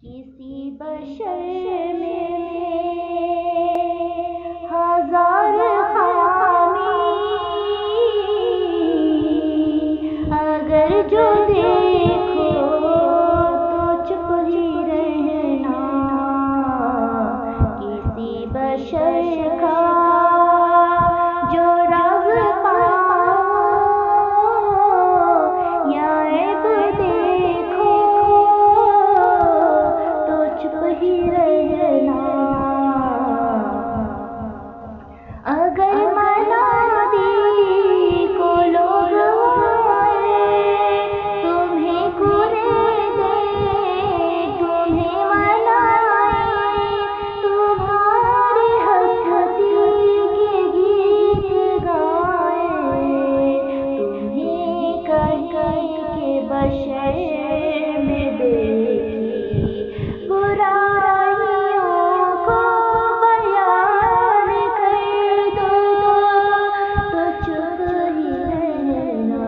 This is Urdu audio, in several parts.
کسی بشر میں ہزار خامی، اگر جو دیکھو تو چپ ہی رہنا، کسی بشر کا جو راز پاؤ یا عیب دیکھو تو چپ ہی رہنا، اگر منادی کو لوگ آئے تمہیں قرے دے، تمہیں منائے، تمہاری ہستی کے گیت گائے، تمہیں کہیں کہ بشر میں دیکھی برائیوں کو بیان کر دو تو چپ ہی رہنا،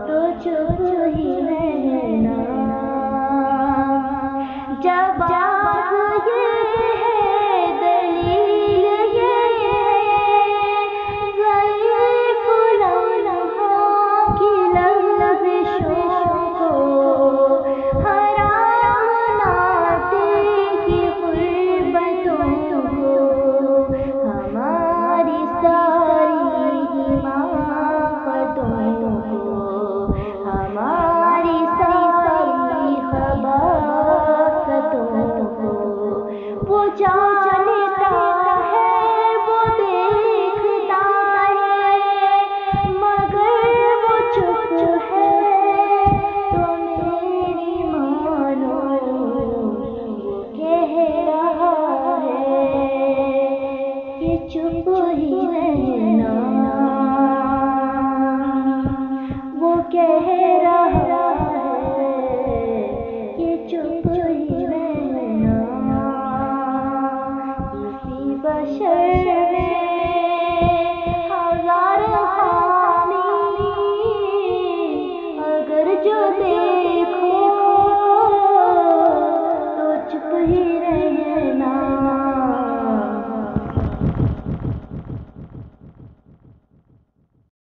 تو چپ ہی رہنا، جب بات یہ ہے دلیل یہ ہے، ضعیف لمحوں کی لرزشوں کو، حرام ناطے کی غربتوں کو، ہماری ساری حماقتوں کو، ہماری ساری خباثتوں کو، وہ